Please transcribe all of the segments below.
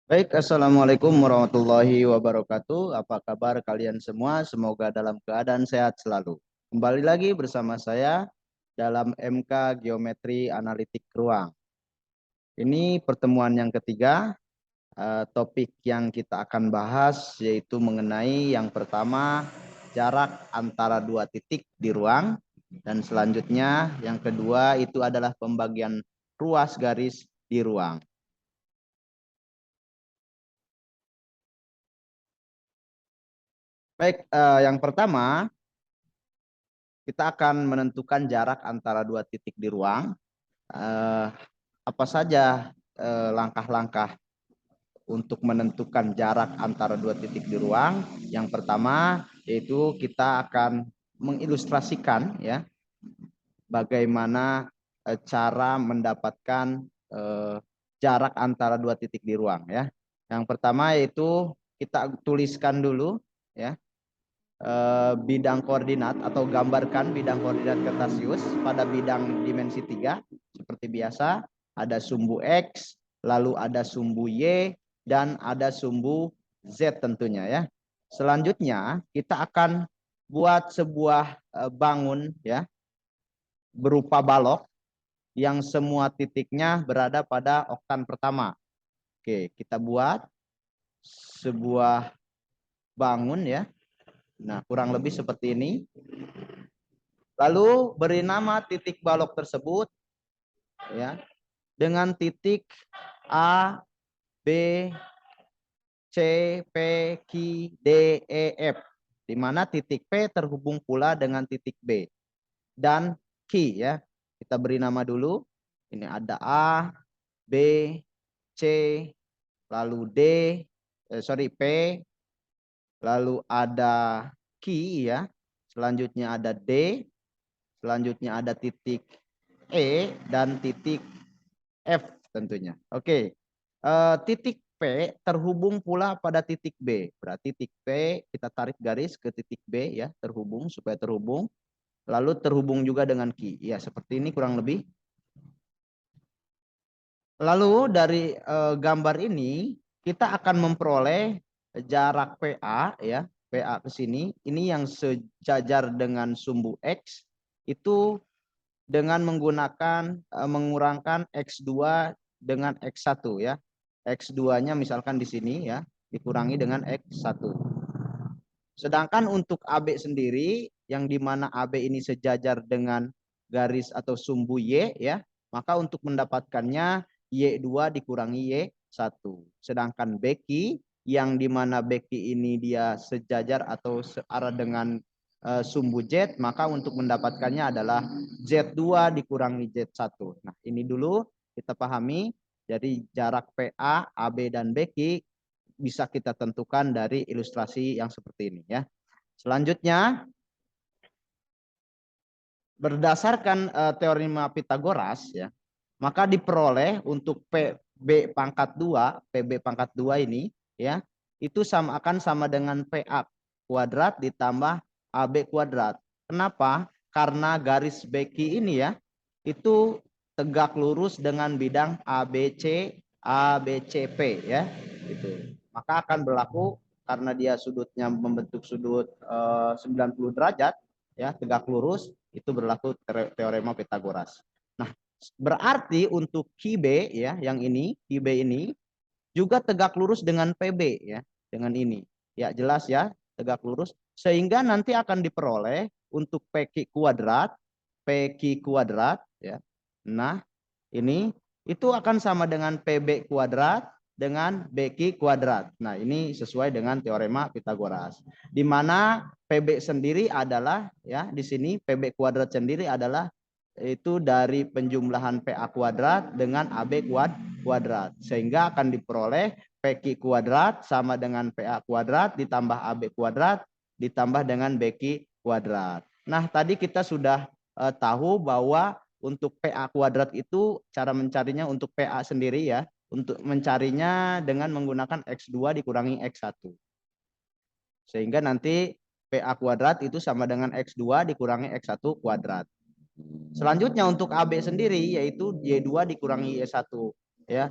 Baik, Assalamualaikum warahmatullahi wabarakatuh. Apa kabar kalian semua? Semoga dalam keadaan sehat selalu. Kembali lagi bersama saya dalam MK Geometri Analitik Ruang. Ini pertemuan yang ketiga. Topik yang kita akan bahas yaitu mengenai yang pertama jarak antara dua titik di ruang, dan selanjutnya yang kedua itu adalah pembagian ruas garis di ruang. Baik, yang pertama kita akan menentukan jarak antara dua titik di ruang. Eh, apa saja langkah-langkah untuk menentukan jarak antara dua titik di ruang? Yang pertama yaitu kita akan mengilustrasikan ya bagaimana cara mendapatkan jarak antara dua titik di ruang ya. Yang pertama yaitu kita tuliskan dulu ya bidang koordinat atau gambarkan bidang koordinat Kartesius pada bidang dimensi 3 seperti biasa. Ada sumbu X, lalu ada sumbu Y, dan ada sumbu Z tentunya ya. Selanjutnya kita akan buat sebuah bangun ya berupa balok yang semua titiknya berada pada oktan pertama. Oke, kita buat sebuah bangun ya. Nah, kurang lebih seperti ini. Lalu beri nama titik balok tersebut ya dengan titik A, B, C, P, Q, D, E, F, di mana titik P terhubung pula dengan titik B dan Q ya. Kita beri nama dulu. Ini ada A, B, C, lalu D, P, lalu ada Q ya. Selanjutnya ada D, selanjutnya ada titik E dan titik F tentunya. Oke. Titik P terhubung pula pada titik B. Berarti titik P kita tarik garis ke titik B ya, terhubung supaya terhubung. Lalu terhubung juga dengan Q. Ya, seperti ini kurang lebih. Lalu dari gambar ini kita akan memperoleh jarak PA ya, PA ke sini. Ini yang sejajar dengan sumbu X itu dengan menggunakan mengurangkan X2 dengan X1 ya. X2-nya misalkan di sini ya, dikurangi dengan X1. Sedangkan untuk AB sendiri yang dimana AB ini sejajar dengan garis atau sumbu Y ya, maka untuk mendapatkannya Y2 dikurangi Y1. Sedangkan BQ yang dimana BQ ini dia sejajar atau searah dengan sumbu Z, maka untuk mendapatkannya adalah Z2 dikurangi Z1. Nah, ini dulu kita pahami. Jadi jarak PA, AB, dan BQ bisa kita tentukan dari ilustrasi yang seperti ini ya. Selanjutnya berdasarkan teorema Pitagoras ya, maka diperoleh untuk PB pangkat 2, PB pangkat 2 ini ya, itu akan sama dengan PA kuadrat ditambah AB kuadrat. Kenapa? Karena garis BQ ini ya, itu tegak lurus dengan bidang ABC ABCP ya. Itu. Maka akan berlaku karena dia sudutnya membentuk sudut 90 derajat ya, tegak lurus, itu berlaku teorema Pitagoras. Nah, berarti untuk QB ya, yang ini, QB ini juga tegak lurus dengan PB ya, dengan ini. Ya, jelas ya, tegak lurus sehingga nanti akan diperoleh untuk PQ kuadrat ya. Nah, ini itu akan sama dengan PB kuadrat dengan BQ kuadrat. Nah, ini sesuai dengan teorema Pitagoras. Di mana PB sendiri adalah ya, di sini PB kuadrat sendiri adalah itu dari penjumlahan PA kuadrat dengan AB kuadrat. Sehingga akan diperoleh PQ kuadrat sama dengan PA kuadrat ditambah AB kuadrat ditambah dengan BQ kuadrat. Nah, tadi kita sudah tahu bahwa untuk PA kuadrat itu cara mencarinya untuk PA sendiri ya. Untuk mencarinya dengan menggunakan X2 dikurangi X1. Sehingga nanti PA kuadrat itu sama dengan X2 dikurangi X1 kuadrat. Selanjutnya untuk AB sendiri yaitu Y2 dikurangi Y1 ya.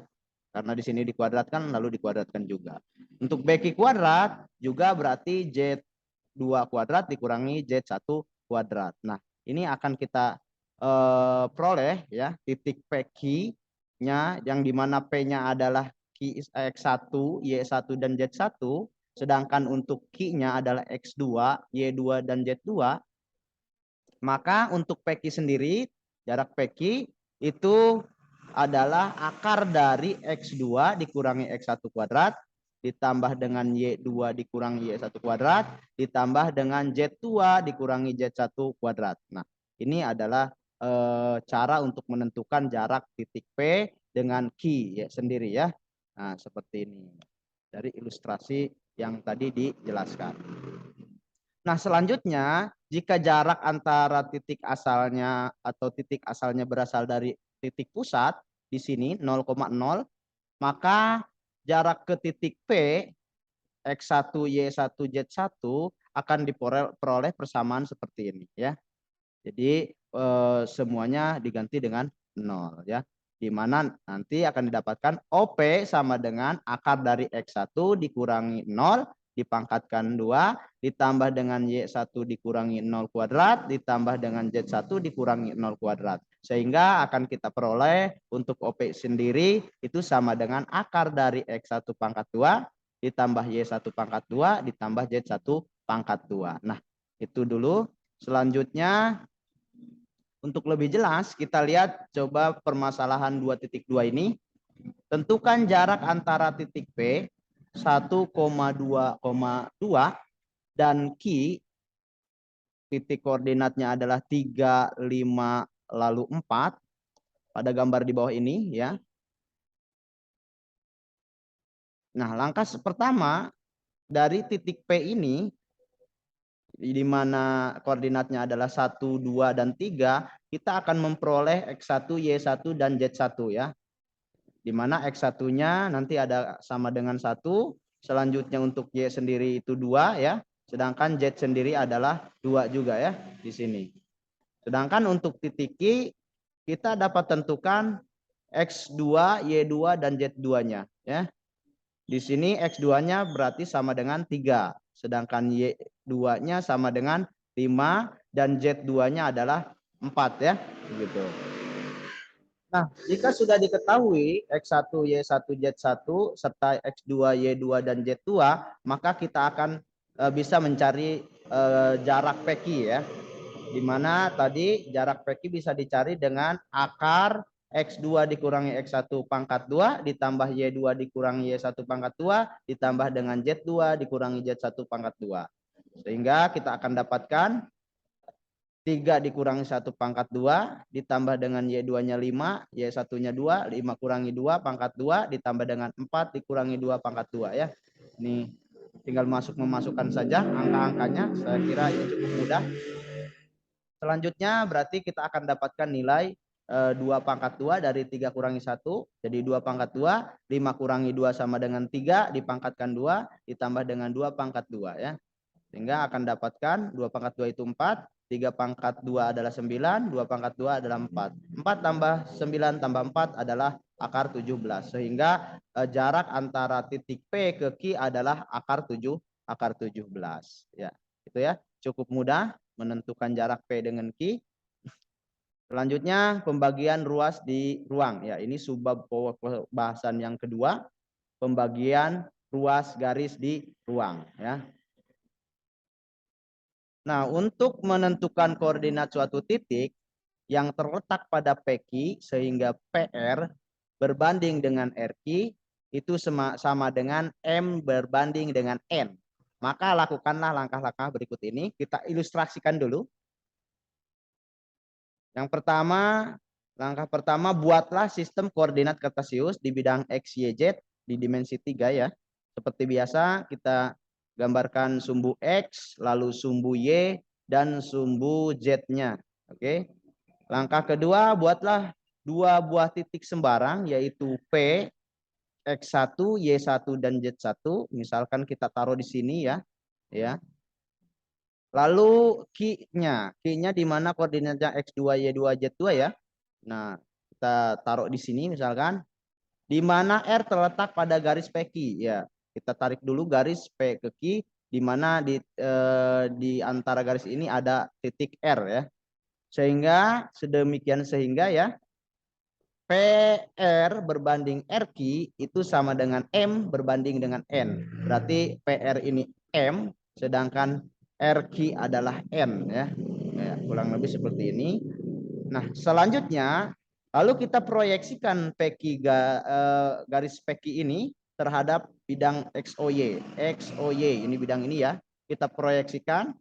Karena di sini dikuadratkan lalu dikuadratkan juga. Untuk bq kuadrat juga berarti Z2 kuadrat dikurangi Z1 kuadrat. Nah, ini akan kita peroleh ya titik PQ-nya yang dimana P-nya adalah X1, Y1 dan Z1, sedangkan untuk Q-nya adalah X2, Y2 dan Z2. Maka untuk PQ sendiri, jarak PQ itu adalah akar dari X2 dikurangi X1 kuadrat, ditambah dengan Y2 dikurangi Y1 kuadrat, ditambah dengan Z2 dikurangi Z1 kuadrat. Nah, ini adalah cara untuk menentukan jarak titik P dengan Q ya, sendiri ya. Nah, seperti ini. Dari ilustrasi yang tadi dijelaskan. Nah, selanjutnya, jika jarak antara titik asalnya atau titik asalnya berasal dari titik pusat, di sini 0,0, maka jarak ke titik P, X1, Y1, Z1 akan diperoleh persamaan seperti ini. Ya. Jadi, semuanya diganti dengan 0. Ya. Di mana nanti akan didapatkan OP sama dengan akar dari X1 dikurangi 0 dipangkatkan 2 ditambah dengan Y1 dikurangi 0 kuadrat ditambah dengan Z1 dikurangi 0 kuadrat. Sehingga akan kita peroleh untuk OP sendiri itu sama dengan akar dari X1 pangkat 2 ditambah Y1 pangkat 2 ditambah Z1 pangkat 2. Nah, itu dulu. Selanjutnya untuk lebih jelas kita lihat coba permasalahan 2.2 ini. Tentukan jarak antara titik P 1,2,2 dan Q titik koordinatnya adalah 3, 5, lalu 4 pada gambar di bawah ini ya. Nah, langkah pertama dari titik P ini di mana koordinatnya adalah 1, 2 dan 3, kita akan memperoleh X1, Y1 dan Z1 ya. Di mana X1-nya nanti ada sama dengan 1, selanjutnya untuk Y sendiri itu 2 ya. Sedangkan Z sendiri adalah 2 juga ya di sini. Sedangkan untuk titik Q kita dapat tentukan X2, Y2 dan Z2-nya ya. Di sini X2-nya berarti sama dengan 3, sedangkan Y2-nya sama dengan 5 dan Z2-nya adalah 4 ya, begitu. Nah, jika sudah diketahui X1, Y1, Z1 serta X2, Y2 dan Z2, maka kita akan bisa mencari jarak PQ ya. Di mana tadi jarak PQ bisa dicari dengan akar X2 dikurangi X1 pangkat 2 ditambah Y2 dikurangi Y1 pangkat 2 ditambah dengan Z2 dikurangi Z1 pangkat 2. Sehingga kita akan dapatkan 3 dikurangi 1 pangkat 2 ditambah dengan Y2-nya 5, Y1-nya 2, 5 kurangi 2 pangkat 2 ditambah dengan 4 dikurangi 2 pangkat 2 ya. Ini tinggal memasukkan saja angka-angkanya, saya kira ini cukup mudah. Selanjutnya berarti kita akan dapatkan nilai 2 pangkat 2 dari 3 kurangi 1. Jadi 2 pangkat 2, 5 kurangi 2 sama dengan 3, dipangkatkan 2, ditambah dengan 2 pangkat 2 ya. Sehingga akan dapatkan 2 pangkat 2 itu 4, 3 pangkat 2 adalah 9, 2 pangkat 2 adalah 4. 4 tambah 9 tambah 4 adalah akar 17. Sehingga jarak antara titik P ke Q adalah akar 17. Ya, itu ya. Cukup mudah menentukan jarak P dengan Q. Selanjutnya pembagian ruas di ruang. Ya, ini subbab pembahasan yang kedua, pembagian ruas garis di ruang ya. Nah, untuk menentukan koordinat suatu titik yang terletak pada PQ sehingga PR berbanding dengan RQ itu sama dengan M berbanding dengan N. Maka lakukanlah langkah-langkah berikut ini. Kita ilustrasikan dulu. Yang pertama, langkah pertama buatlah sistem koordinat kartesius di bidang X, Y, Z di dimensi 3 ya. Seperti biasa kita gambarkan sumbu X, lalu sumbu Y, dan sumbu Z-nya. Oke. Langkah kedua, buatlah 2 buah titik sembarang yaitu P, X1, Y1 dan Z1. Misalkan kita taruh di sini ya. Ya. Lalu Q-nya di mana koordinatnya X2, Y2, Z2 ya. Nah, kita taruh di sini misalkan. di mana R terletak pada garis PQ. Ya, kita tarik dulu garis P ke Q, di mana di antara garis ini ada titik R ya. Sehingga sedemikian sehingga ya PR berbanding RQ itu sama dengan M berbanding dengan N. Berarti PR ini M, sedangkan RQ adalah N ya. Ya, kurang lebih seperti ini. Nah, selanjutnya lalu kita proyeksikan PQ garis PQ ini terhadap bidang XOY. XOY ini bidang ini ya. Kita proyeksikan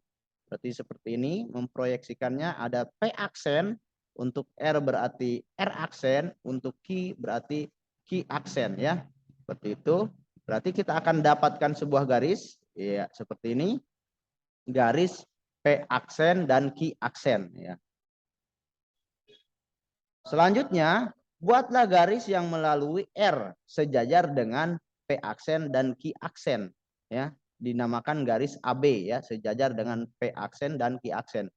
berarti seperti ini, memproyeksikannya ada P aksen, untuk R berarti R aksen, untuk Q berarti Q aksen ya. Seperti itu. Berarti kita akan dapatkan sebuah garis ya seperti ini. Garis P aksen dan Q aksen ya. Selanjutnya, buatlah garis yang melalui R sejajar dengan P aksen dan Q aksen ya. Dinamakan garis AB ya, sejajar dengan P aksen dan Q aksen.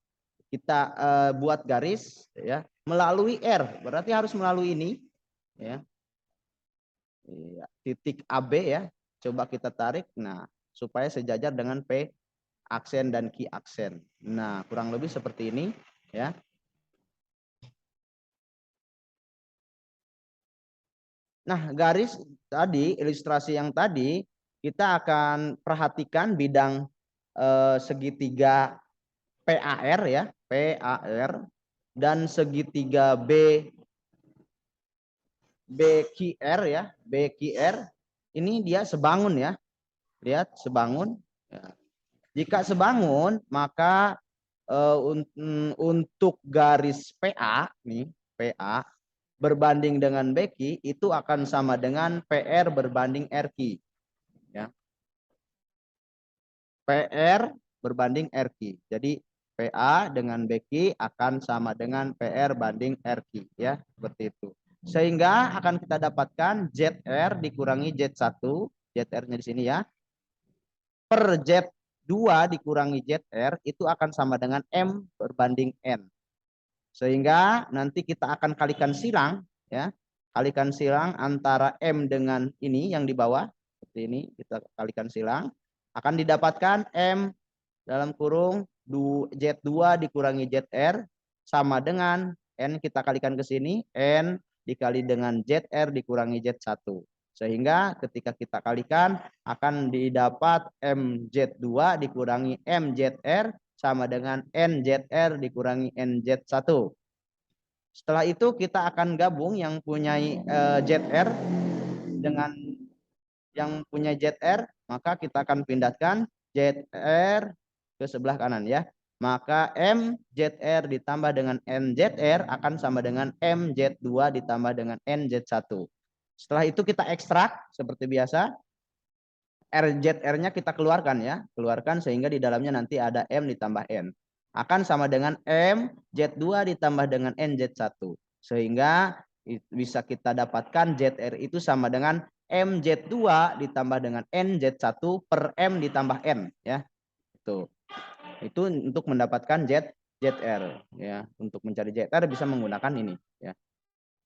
Kita buat garis ya melalui R, berarti harus melalui ini ya. Titik AB ya. Coba kita tarik. Nah, supaya sejajar dengan P aksen dan Q aksen. Nah, kurang lebih seperti ini ya. Nah, garis tadi, ilustrasi yang tadi, kita akan perhatikan bidang segitiga PAR ya, PAR, dan segitiga BQR ya, BQR. Ini dia sebangun ya. Lihat sebangun. Ya. Jika sebangun, maka untuk garis PA nih, PA berbanding dengan BQ itu akan sama dengan PR berbanding RQ ya. PR berbanding RQ. Jadi PA dengan BQ akan sama dengan PR banding RQ ya, seperti itu. Sehingga akan kita dapatkan ZR dikurangi Z1, ZR-nya di sini ya, per Z2 dikurangi ZR itu akan sama dengan M berbanding N. Sehingga nanti kita akan kalikan silang ya. Kalikan silang antara M dengan ini yang di bawah seperti ini, kita kalikan silang akan didapatkan M dalam kurung Z2 dikurangi ZR sama dengan N, kita kalikan ke sini N dikali dengan ZR dikurangi Z1. Sehingga ketika kita kalikan akan didapat MZ2 dikurangi MZR sama dengan NZR dikurangi NZ1. Setelah itu kita akan gabung yang punya ZR dengan yang punya ZR, maka kita akan pindahkan ZR ke sebelah kanan ya. Maka MZR ditambah dengan NZR akan sama dengan MZ2 ditambah dengan NZ1. Setelah itu kita ekstrak seperti biasa. RZR-nya kita keluarkan ya. Keluarkan sehingga di dalamnya nanti ada M ditambah N. Akan sama dengan MZ2 ditambah dengan NZ1. Sehingga bisa kita dapatkan ZR itu sama dengan MZ2 ditambah dengan NZ1 per M ditambah N ya. Itu untuk mendapatkan ZR ya. Untuk mencari ZR bisa menggunakan ini ya.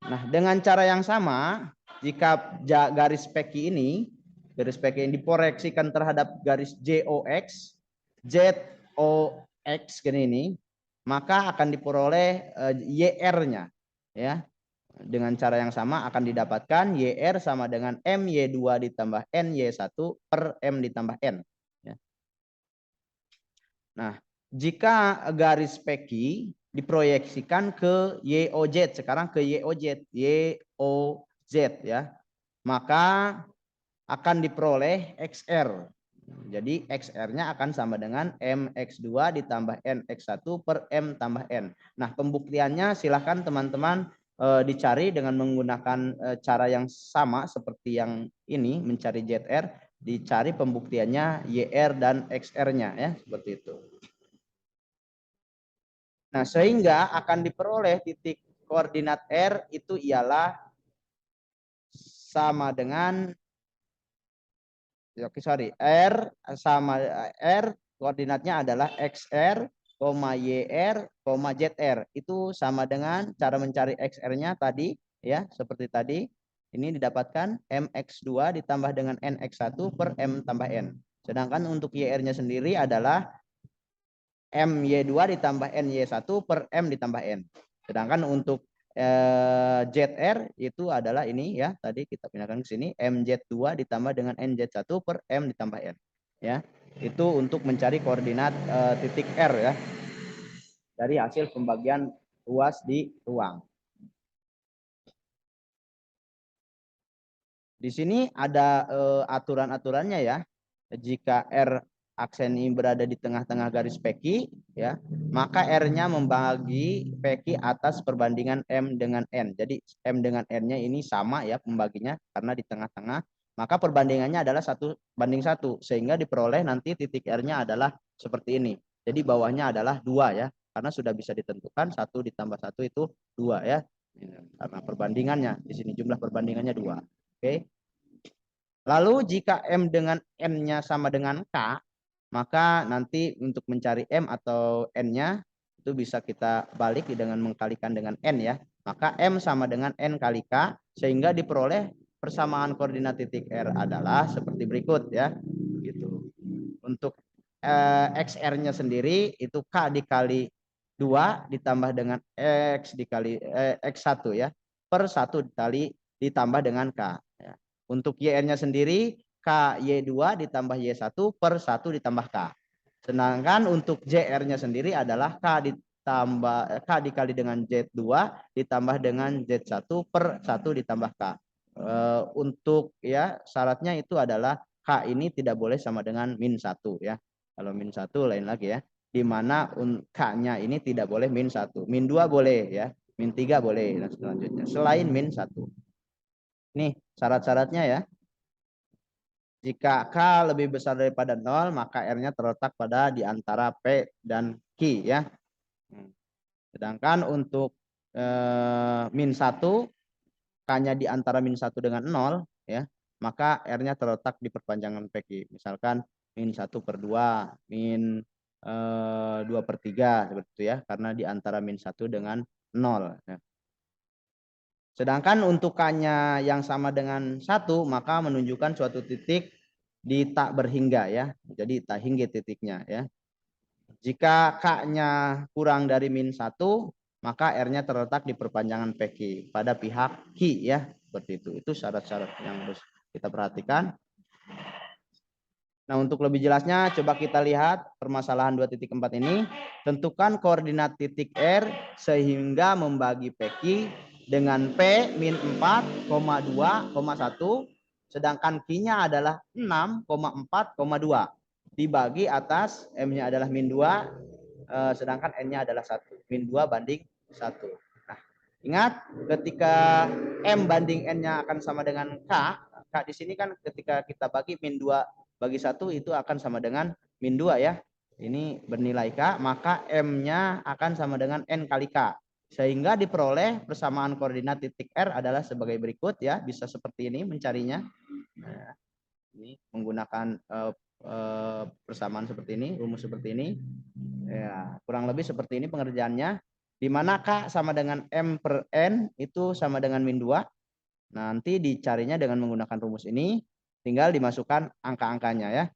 Nah, dengan cara yang sama jika garis PQ ini yang diproyeksikan terhadap garis JOX ini, maka akan diperoleh YR-nya ya. Dengan cara yang sama akan didapatkan YR sama dengan MY2 ditambah NY1 per M ditambah N. Ya. Nah, jika garis PQ diproyeksikan ke YOZ, sekarang ke YOZ ya, maka akan diperoleh XR. Jadi XR-nya akan sama dengan MX2 ditambah NX1 per M tambah N. Nah, pembuktiannya silahkan teman-teman dicari dengan menggunakan cara yang sama seperti yang ini, mencari ZR, dicari pembuktiannya YR dan XR-nya ya, seperti itu. Nah, sehingga akan diperoleh titik koordinat R itu ialah sama dengan R sama R koordinatnya adalah XR, YR, ZR. Itu sama dengan cara mencari XR-nya tadi ya, seperti tadi. Ini didapatkan MX2 ditambah dengan NX1 per M tambah N. Sedangkan untuk YR-nya sendiri adalah MY2 ditambah NY1 per M ditambah N. Sedangkan untuk ZR itu adalah ini ya, tadi kita pindahkan ke sini, MZ2 ditambah dengan NZ1 per M ditambah N. Ya, itu untuk mencari koordinat titik R ya, dari hasil pembagian ruas di ruang. Di sini ada aturan-aturannya ya. Jika R aksen ini berada di tengah-tengah garis PQ, ya, maka R-nya membagi PQ atas perbandingan M dengan N. Jadi M dengan N-nya ini sama ya pembaginya karena di tengah-tengah. Maka perbandingannya adalah 1:1 sehingga diperoleh nanti titik R-nya adalah seperti ini. Jadi bawahnya adalah 2 ya, karena sudah bisa ditentukan 1 ditambah 1 itu 2 ya. Karena perbandingannya di sini jumlah perbandingannya 2. Oke. Lalu jika M dengan N-nya sama dengan K, maka nanti untuk mencari M atau N-nya itu bisa kita balik dengan mengkalikan dengan N ya. Maka M sama dengan N kali K sehingga diperoleh persamaan koordinat titik R adalah seperti berikut ya. Gitu. Untuk XR-nya sendiri itu K dikali 2 ditambah dengan X dikali X1 ya. Per 1 dikali ditambah dengan K. Ya. Untuk YN-nya sendiri KY2 ditambah Y1 per 1 ditambah K. Sedangkan untuk JR-nya sendiri adalah K dikali dengan Z2 ditambah dengan Z1 per 1 ditambah K. Untuk ya syaratnya itu adalah K ini tidak boleh sama dengan -1 ya. Kalau -1 lain lagi ya. Di mana K-nya ini tidak boleh -1. -2 boleh ya. -3 boleh dan selanjutnya. Selain -1. Nih syarat-syaratnya ya. Jika K lebih besar daripada 0, maka R-nya terletak pada di antara P dan Q ya. Sedangkan untuk -1, K-nya di antara -1 dengan 0 ya, maka R-nya terletak di perpanjangan PQ. Misalkan -1/2, -2/3 seperti itu ya, karena di antara -1 dengan 0 ya. Sedangkan untuk K-nya yang sama dengan 1, maka menunjukkan suatu titik di tak berhingga ya. Jadi tak hingga titiknya ya. Jika K-nya kurang dari -1, maka R-nya terletak di perpanjangan PQ pada pihak Q ya. Seperti itu. Itu syarat-syarat yang harus kita perhatikan. Nah, untuk lebih jelasnya coba kita lihat permasalahan 2.4 ini. Tentukan koordinat titik R sehingga membagi PQ dengan P -4,2,1 sedangkan Q-nya adalah 6,4,2 dibagi atas M-nya adalah -2 sedangkan N-nya adalah 1. -2/1. Nah, ingat ketika M banding N-nya akan sama dengan K, K di sini kan ketika kita bagi -2/1 itu akan sama dengan -2 ya. Ini bernilai K, maka M-nya akan sama dengan N kali K. Sehingga diperoleh persamaan koordinat titik R adalah sebagai berikut ya. Bisa seperti ini mencarinya. Nah, ini menggunakan persamaan seperti ini, rumus seperti ini. Ya, kurang lebih seperti ini pengerjaannya. Di mana K sama dengan M per N itu sama dengan -2. Nanti dicarinya dengan menggunakan rumus ini. Tinggal dimasukkan angka-angkanya ya.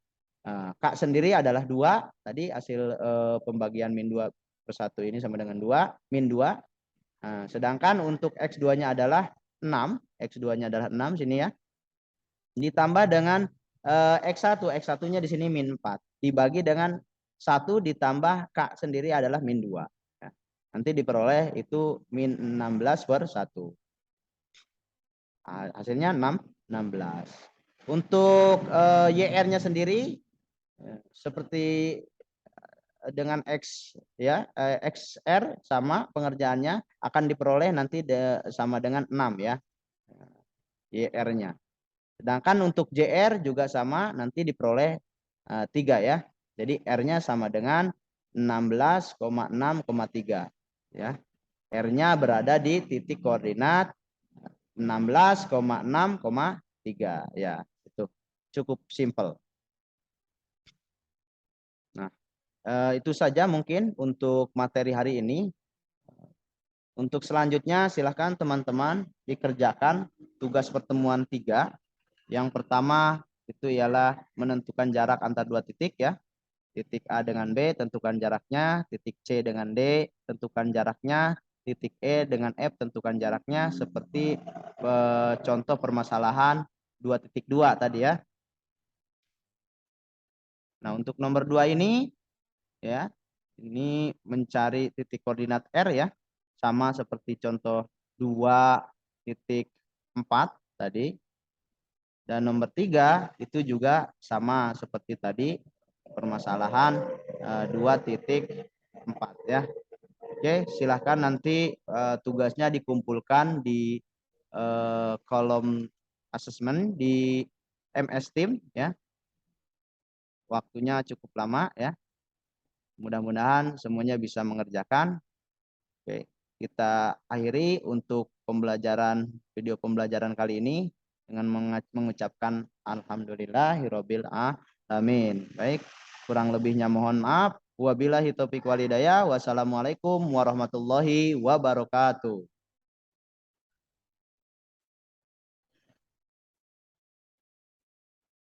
K sendiri adalah 2. Tadi hasil pembagian -2/1 ini sama dengan 2. -2. Nah, sedangkan untuk X2-nya adalah 6. X2-nya adalah 6 sini ya. Ditambah dengan X1. X1-nya di sini -4. Dibagi dengan 1 ditambah K sendiri adalah -2. Ya. Nanti diperoleh itu -16/1. Hasilnya 16. Untuk YR-nya sendiri seperti dengan X ya, XR sama pengerjaannya akan diperoleh nanti sama dengan 6 ya. YR-nya. Sedangkan untuk JR juga sama nanti diperoleh 3 ya. Jadi R-nya sama dengan 16,6,3 ya. R-nya berada di titik koordinat 16,6,3 ya. Itu cukup simple. Nah, itu saja mungkin untuk materi hari ini. Untuk selanjutnya silahkan teman-teman dikerjakan tugas pertemuan 3. Yang pertama itu ialah menentukan jarak antar dua titik ya. Titik A dengan B, tentukan jaraknya. Titik C dengan D, tentukan jaraknya. Titik E dengan F, tentukan jaraknya. Seperti contoh permasalahan 2.2 tadi ya. Nah, untuk nomor 2 ini ya, ini mencari titik koordinat R ya. Sama seperti contoh 2.4 tadi. Dan nomor 3 itu juga sama seperti tadi permasalahan 2.4 ya. Oke, silahkan nanti tugasnya dikumpulkan di kolom asesmen di MS Team ya. Waktunya cukup lama ya. Mudah-mudahan semuanya bisa mengerjakan. Oke, kita akhiri untuk pembelajaran video pembelajaran kali ini dengan mengucapkan alhamdulillahirabbil alamin. Baik, kurang lebihnya mohon maaf. Wabillahi taufik walhidayah. Wassalamualaikum warahmatullahi wabarakatuh.